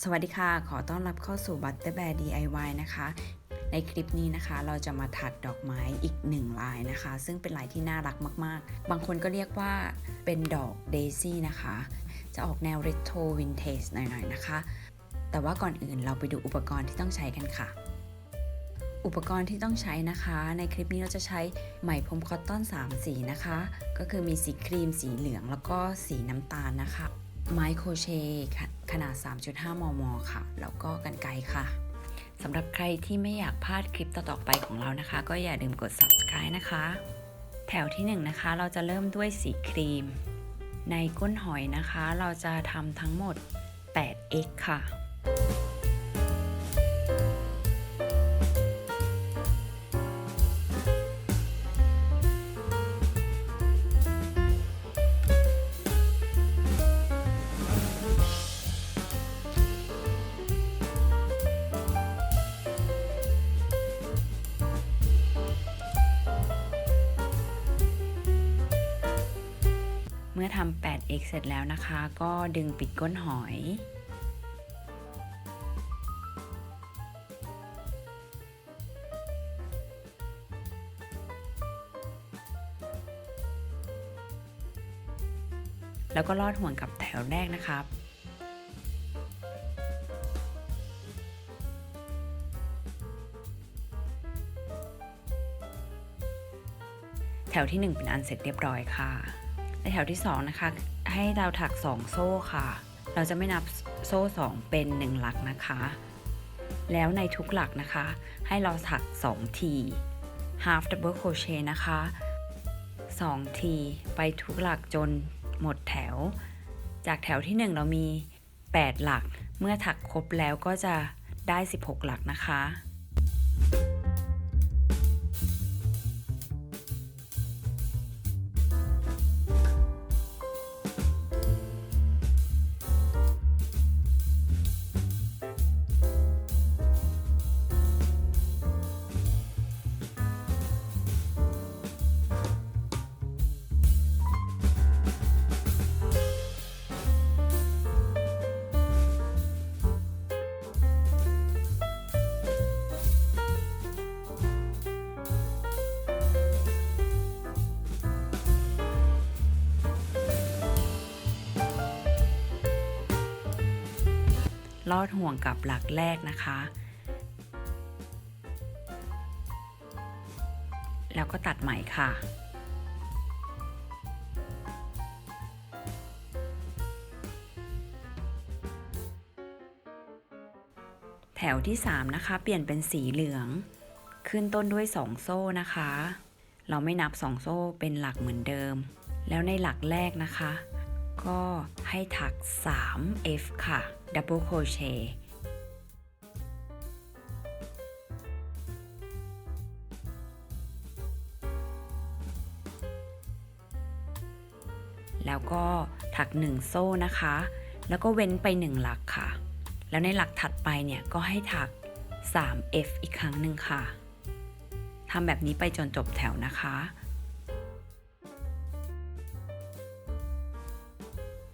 สวัสดีค่ะ ขอต้อนรับเข้าสู่ Butter Bear DIY นะคะ ในคลิปนี้นะคะเราจะมาถักดอกไม้อีกหนึ่งลายนะคะซึ่งเป็นลายที่น่ารักมากๆบางคนก็เรียกว่าเป็นดอกเดซี่นะคะจะออกแนว Retro Vintage หน่อยๆนะคะแต่ว่าก่อนอื่นเราไปดูอุปกรณ์ที่ต้องใช้กันค่ะอุปกรณ์ที่ต้องใช้นะคะในคลิปนี้เราจะใช้ไหมพรมคอตตอน3สีนะคะก็คือมีสีครีมสีเหลืองแล้วก็สีน้ำตาลนะคะไม้โครเชต์ขนาด 3.5 มม. ค่ะแล้วก็กรรไกรค่ะสำหรับใครที่ไม่อยากพลาดคลิปต่อๆไปของเรานะคะก็อย่าลืมกด subscribe นะคะแถวที่1นะคะเราจะเริ่มด้วยสีครีมในก้นหอยนะคะเราจะทำทั้งหมด 8x ค่ะเมื่อทำ 8x เสร็จแล้วนะคะก็ดึงปิดก้นหอยแล้วก็ลอดห่วงกับแถวแรกนะครับแถวที่1เป็นอันเสร็จเรียบร้อยค่ะในแถวที่2นะคะให้เราถัก2โซ่ค่ะเราจะไม่นับโซ่2เป็น1หลักนะคะแล้วในทุกหลักนะคะให้เราถัก2ที half double crochet นะคะ2ทีไปทุกหลักจนหมดแถวจากแถวที่1เรามี8หลักเมื่อถักครบแล้วก็จะได้16หลักนะคะลอดห่วงกับหลักแรกนะคะแล้วก็ตัดไหมค่ะแถวที่3นะคะเปลี่ยนเป็นสีเหลืองขึ้นต้นด้วย2โซ่นะคะเราไม่นับ2โซ่เป็นหลักเหมือนเดิมแล้วในหลักแรกนะคะก็ให้ถัก 3F ค่ะ Double Crochet แล้วก็ถัก1โซ่นะคะแล้วก็เว้นไป1หลักค่ะแล้วในหลักถัดไปเนี่ยก็ให้ถัก 3F อีกครั้งหนึ่งค่ะทำแบบนี้ไปจนจบแถวนะคะ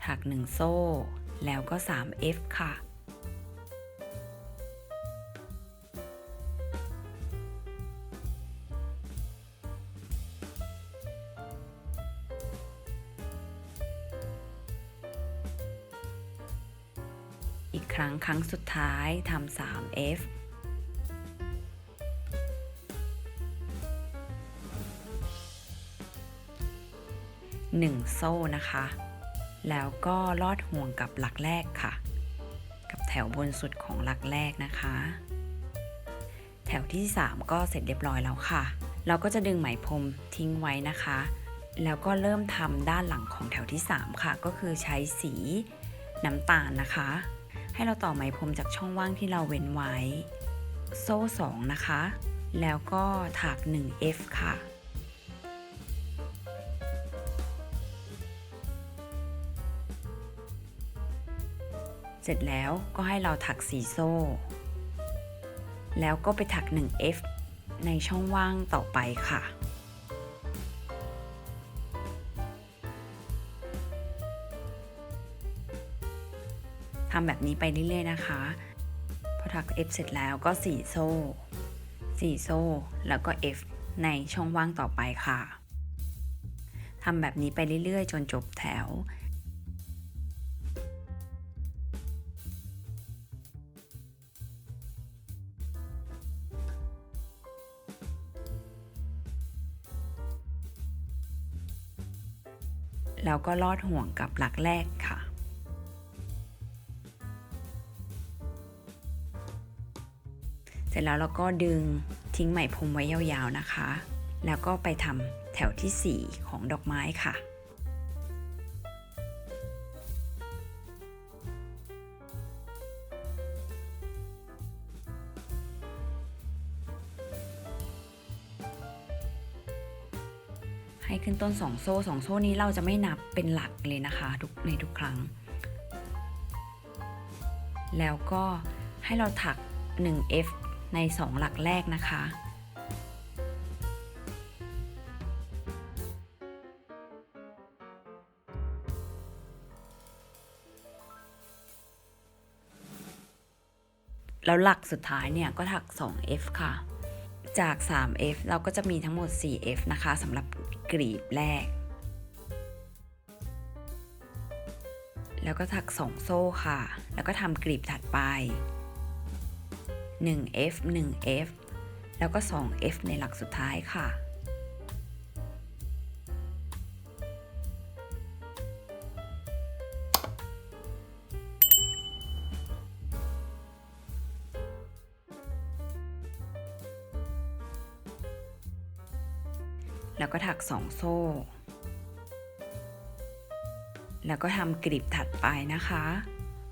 ถัก1โซ่แล้วก็ 3F ค่ะอีกครั้งสุดท้ายทำ 3F 1โซ่นะคะแล้วก็ลอดห่วงกับหลักแรกค่ะกับแถวบนสุดของหลักแรกนะคะแถวที่3ก็เสร็จเรียบร้อยแล้วค่ะเราก็จะดึงไหมพรมทิ้งไว้นะคะแล้วก็เริ่มทำด้านหลังของแถวที่3ค่ะก็คือใช้สีน้ำตาลนะคะให้เราต่อไหมพรมจากช่องว่างที่เราเว้นไว้โซ่2นะคะแล้วก็ถัก 1F ค่ะเสร็จแล้วก็ให้เราถัก4โซ่แล้วก็ไปถัก 1F ในช่องว่างต่อไปค่ะ ท ำแบบนี้ไปเรื่อยๆนะคะพอถัก F เสร็จแล้วก็4 โซ่แล้วก็ F ในช่องว่างต่อไปค่ะทำแบบนี้ไปเรื่อยๆจนจบแถวแล้วก็ลอดห่วงกับหลักแรกค่ะเสร็จแล้วเราก็ดึงทิ้งไหมพรมไว้ยาวๆนะคะแล้วก็ไปทำแถวที่4ของดอกไม้ค่ะให้ขึ้นต้น2 โซ่2 โซ่นี้เราจะไม่นับเป็นหลักเลยนะคะในทุกครั้งแล้วก็ให้เราถัก1 F ใน2 หลักแรกนะคะแล้วหลักสุดท้ายเนี่ยก็ถัก2 F ค่ะจาก3 F เราก็จะมีทั้งหมด4 F นะคะสำหรับกลีบแรกแล้วก็ถัก2 โซ่ค่ะแล้วก็ทำกลีบถัดไป1 F 1 F แล้วก็2 F ในหลักสุดท้ายค่ะแล้วก็ถัก2 โซ่แล้วก็ทำกลีบถัดไปนะคะ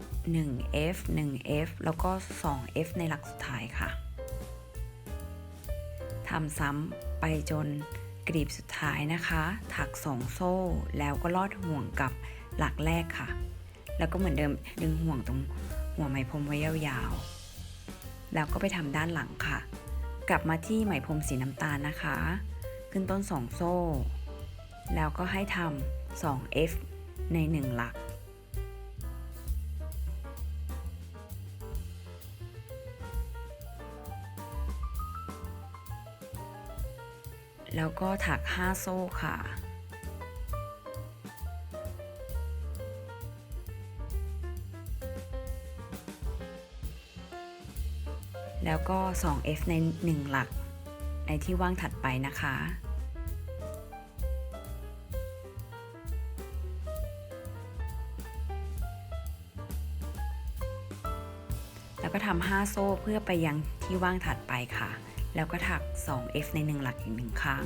1 F 1 F แล้วก็2 F ในหลักสุดท้ายค่ะทำซ้ำไปจนกลีบสุดท้ายนะคะถัก2 โซ่แล้วก็ลอดห่วงกับหลักแรกค่ะแล้วก็เหมือนเดิมดึงห่วงตรงหัวไหมพรมไว้ยาวๆแล้วก็ไปทำด้านหลังค่ะกลับมาที่ไหมพรมสีน้ำตาลนะคะขึ้นต้น2 โซ่แล้วก็ให้ทำ2 F ใน1 หลักแล้วก็ถัก5 โซ่ค่ะแล้วก็2 F ใน1 หลักในที่ว่างถัดไปนะคะแล้วก็ทำ5 โซ่เพื่อไปยังที่ว่างถัดไปค่ะแล้วก็ถัก2 F ใน1 หลักอีก1 ครั้ง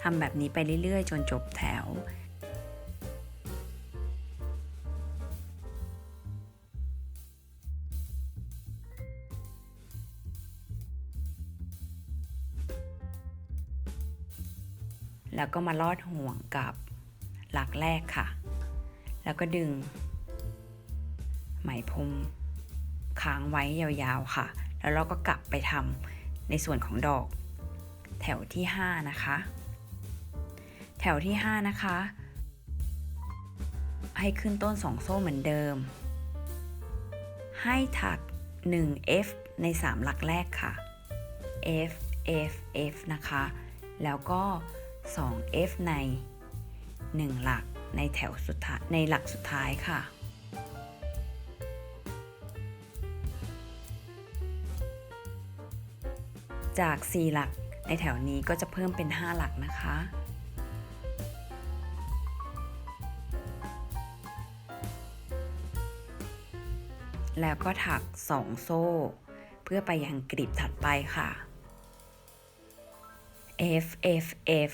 ทำแบบนี้ไปเรื่อยๆจนจบแถวแล้วก็มาลอดห่วงกับหลักแรกค่ะแล้วก็ดึงไหมพรมค้างไว้ยาวๆค่ะแล้วเราก็กลับไปทำในส่วนของดอกแถวที่5นะคะแถวที่5นะคะให้ขึ้นต้น2 โซ่เหมือนเดิมให้ถัก1 F ใน3 หลักแรกค่ะ F F F นะคะแล้วก็2 F ใน1 หลักในแถวสุดท้ายในหลักสุดท้ายค่ะจาก4 หลักในแถวนี้ก็จะเพิ่มเป็น5 หลักนะคะแล้วก็ถัก2 โซ่เพื่อไปยังกลีบถัดไปค่ะ F F F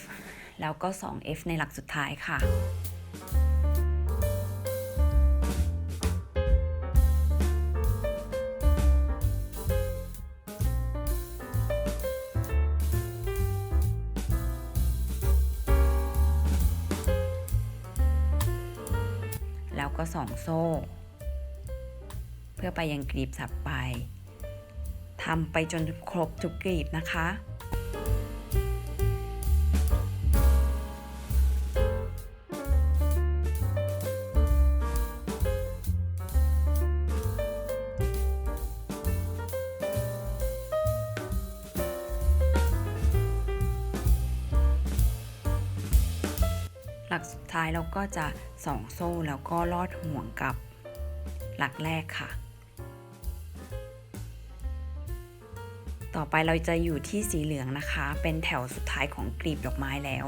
แล้วก็2 F ในหลักสุดท้ายค่ะแล้วก็2 โซ่เพื่อไปยังกลีบถัดไปทำไปจนครบทุกกลีบนะคะ ท้ายเราก็จะ2โซ่แล้วก็ลอดห่วงกับหลักแรกค่ะต่อไปเราจะอยู่ที่สีเหลืองนะคะเป็นแถวสุดท้ายของกลีบดอกไม้แล้ว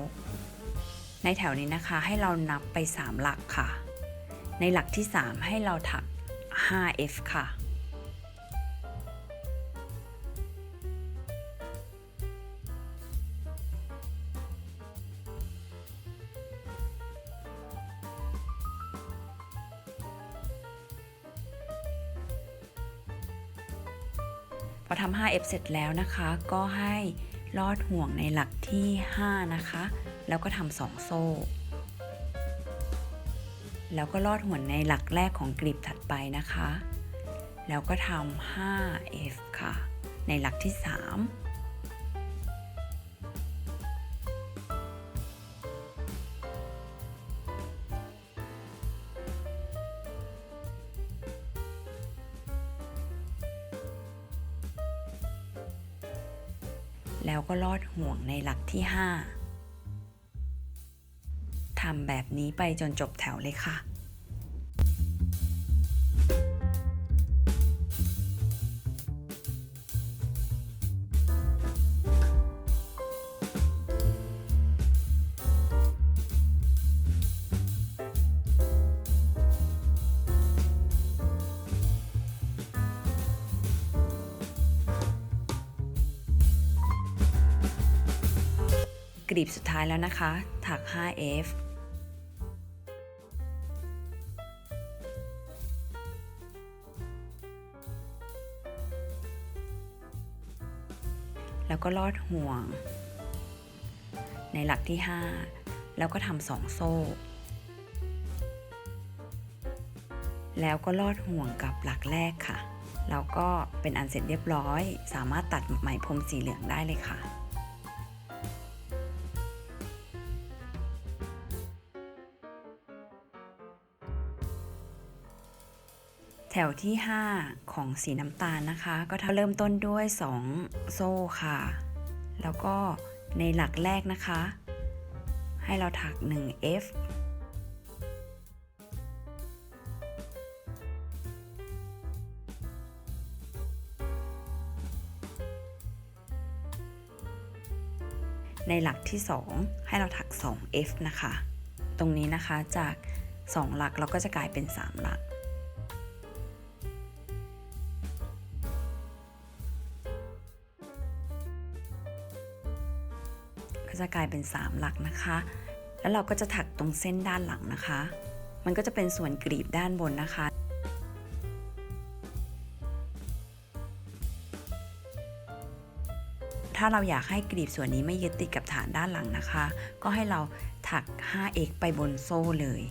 ในแถวนี้นะคะให้เรานับไป3หลักค่ะในหลักที่3ให้เราถัก 5F ค่ะพอทำ 5F เสร็จแล้วนะคะก็ให้ลอดห่วงในหลักที่5นะคะแล้วก็ทำ2โซ่แล้วก็ลอดห่วงในหลักแรกของกลีบถัดไปนะคะแล้วก็ทำ 5F ค่ะในหลักที่3แล้วก็ลอดห่วงในหลักที่5ทำแบบนี้ไปจนจบแถวเลยค่ะกลีบสุดท้ายแล้วนะคะถัก 5F แล้วก็ลอดห่วงในหลักที่5แล้วก็ทำ2โซ่แล้วก็ลอดห่วงกับหลักแรกค่ะแล้วก็เป็นอันเสร็จเรียบร้อยสามารถตัดไหมพรมสีเหลืองได้เลยค่ะแถวที่5ของสีน้ำตาลนะคะก็เริ่มต้นด้วย2โซ่ค่ะแล้วก็ในหลักแรกนะคะให้เราถัก 1F ในหลักที่2ให้เราถัก 2F นะคะตรงนี้นะคะจาก2หลักเราก็จะกลายเป็น3หลักก็จะกลายเป็น3หลักนะคะแล้วเราก็จะถักตรงเส้นด้านหลังนะคะมันก็จะเป็นส่วนกลีบด้านบนนะคะถ้าเราอยากให้กลีบส่วนนี้ไม่ยึดติดกับฐานด้านหลังนะคะก็ให้เราถัก 5x ไปบนโซ่เลย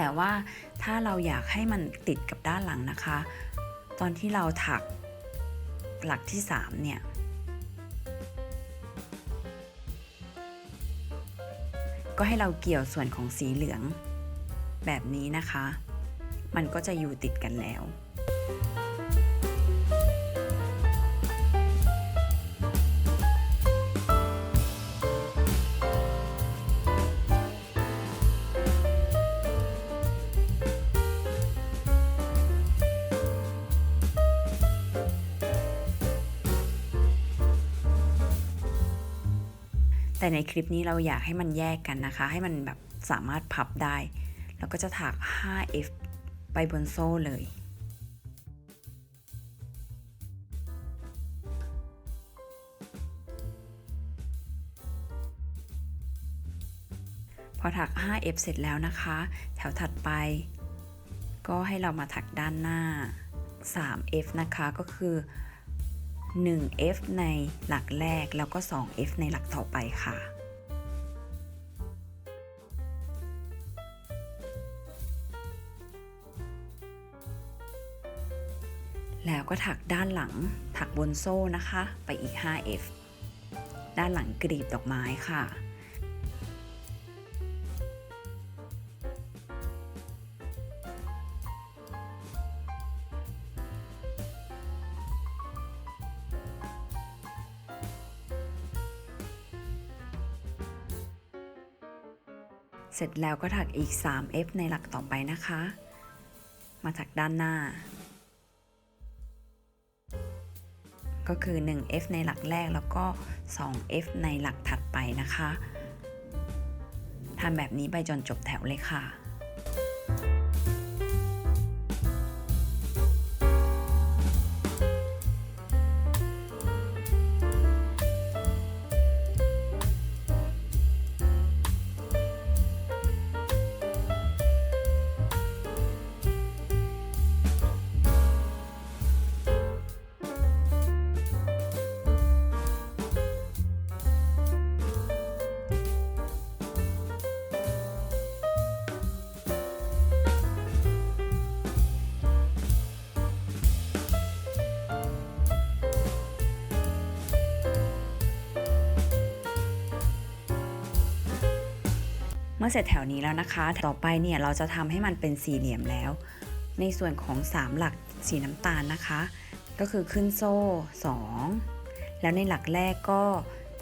แต่ว่าถ้าเราอยากให้มันติดกับด้านหลังนะคะตอนที่เราถักหลักที่3เนี่ยก็ให้เราเกี่ยวส่วนของสีเหลืองแบบนี้นะคะมันก็จะอยู่ติดกันแล้วแต่ในคลิปนี้เราอยากให้มันแยกกันนะคะให้มันแบบสามารถพับได้แล้วก็จะถัก 5F ไปบนโซ่เลยพอถัก 5F เสร็จแล้วนะคะแถวถัดไปก็ให้เรามาถักด้านหน้า 3F นะคะก็คือ1F ในหลักแรกแล้วก็ 2F ในหลักต่อไปค่ะ แล้วก็ถักด้านหลังถักบนโซ่นะคะไปอีก 5F ด้านหลังกลีบดอกไม้ค่ะเสร็จแล้วก็ถักอีก 3F ในหลักต่อไปนะคะมาถักด้านหน้าก็คือ 1F ในหลักแรกแล้วก็ 2F ในหลักถัดไปนะคะทำแบบนี้ไปจนจบแถวเลยค่ะเมื่อเสร็จแถวนี้แล้วนะคะต่อไปเนี่ยเราจะทำให้มันเป็นสี่เหลี่ยมแล้วในส่วนของ3หลักสีน้ำตาลนะคะก็คือขึ้นโซ่2แล้วในหลักแรกก็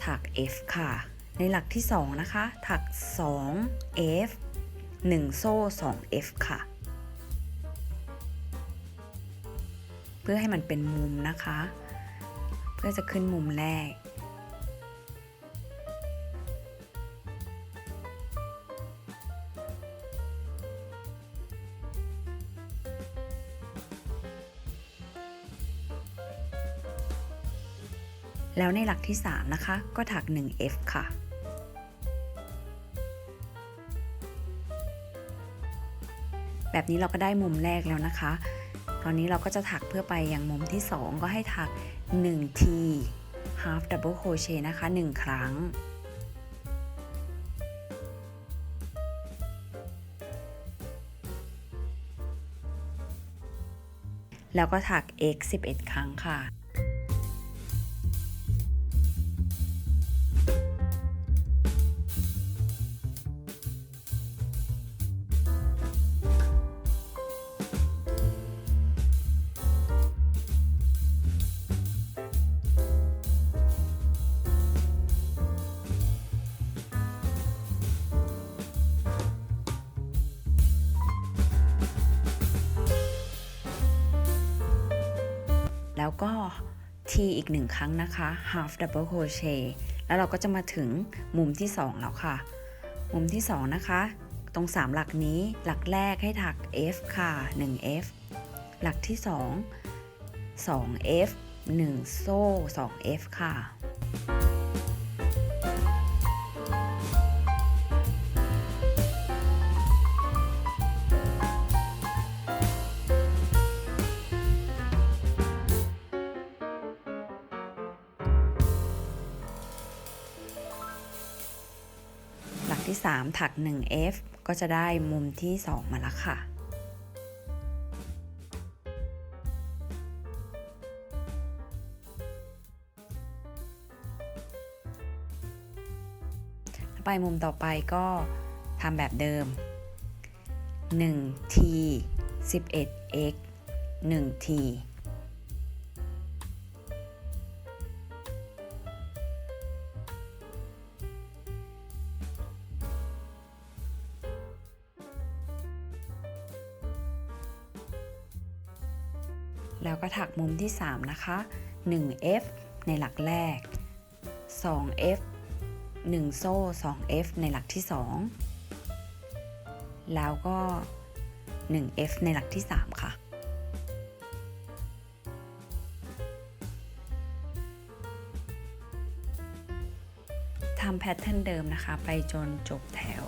ถัก F ค่ะในหลักที่2นะคะถัก 2F 1 โซ่ 2F ค่ะเพื่อให้มันเป็นมุมนะคะเพื่อจะขึ้นมุมแรกแล้วในหลักที่3นะคะก็ถัก 1F ค่ะแบบนี้เราก็ได้มุมแรกแล้วนะคะตอนนี้เราก็จะถักเพื่อไปยังมุมที่2ก็ให้ถัก 1T half double crochet นะคะ1ครั้งแล้วก็ถัก x 11 ครั้งค่ะแล้วก็ T อีก1ครั้งนะคะ half double crochet แล้วเราก็จะมาถึงมุมที่2แล้วค่ะมุมที่2นะคะตรง3หลักนี้หลักแรกให้ถัก F ค่ะ 1F หลักที่2 2F 1 โซ่ 2F ค่ะหลักที่3ถัก 1F ก็จะได้มุมที่2มาแล้วค่ะไปมุมต่อไปก็ทำแบบเดิม 1T 11X 1Tแล้วก็ถักมุมที่3นะคะ 1F ในหลักแรก 2F 1 โซ่ 2F ในหลักที่2แล้วก็ 1F ในหลักที่3ค่ะทำแพทเทิร์นเดิมนะคะไปจนจบแถว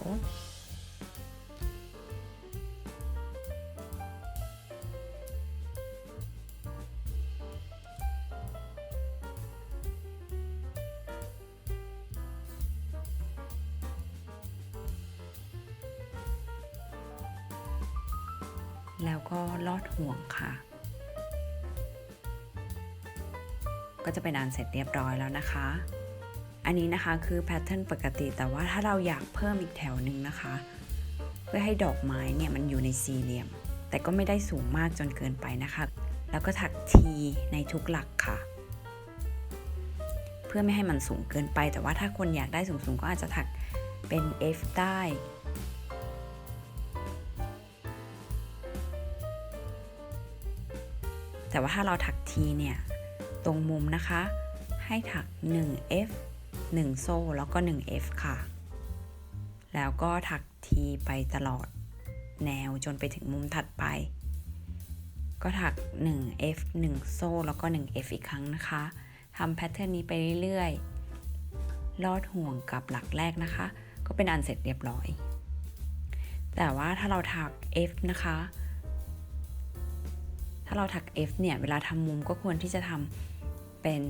แล้วก็ลอดห่วงค่ะ ก็จะเป็นอันเสร็จเรียบร้อยแล้วนะคะอันนี้นะคะคือแพทเทิร์นปกติแต่ว่าถ้าเราอยากเพิ่มอีกแถวหนึ่งนะคะเพื่อให้ดอกไม้เนี่ยมันอยู่ในสี่เหลี่ยมแต่ก็ไม่ได้สูงมากจนเกินไปนะคะแล้วก็ถัก T ในทุกหลักค่ะเพื่อไม่ให้มันสูงเกินไปแต่ว่าถ้าคนอยากได้สูงๆก็อาจจะถักเป็น F ได้แต่ว่าถ้าเราถัก T เนี่ยตรงมุมนะคะให้ถัก 1F 1 โซ่แล้วก็ 1F ค่ะแล้วก็ถัก T ไปตลอดแนวจนไปถึงมุมถัดไปก็ถัก 1F 1 โซ่แล้วก็ 1F อีกครั้งนะคะทำแพทเทิร์นนี้ไปเรื่อยๆลอดห่วงกับหลักแรกนะคะก็เป็นอันเสร็จเรียบร้อยแต่ว่าถ้าเราถัก F นะคะถ้าเราถัก F เนี่ยเวลาทำมุมก็ควรที่จะทำเป็น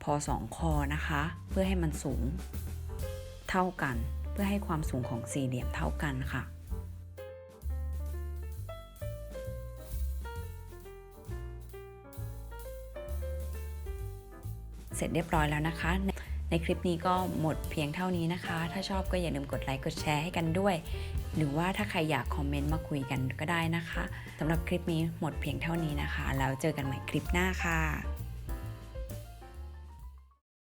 พอ2คอนะคะเพื่อให้มันสูงเท่ากันเพื่อให้ความสูงของสี่เหลี่ยมเท่ากันค่ะเสร็จเรียบร้อยแล้วนะคะในคลิปนี้ก็หมดเพียงเท่านี้นะคะถ้าชอบก็อย่าลืมกดไลค์กดแชร์ให้กันด้วยหรือว่าถ้าใครอยากคอมเมนต์มาคุยกันก็ได้นะคะสำหรับคลิปนี้หมดเพียงเท่านี้นะคะแล้วเจอกันใหม่คลิปหน้าค่ะ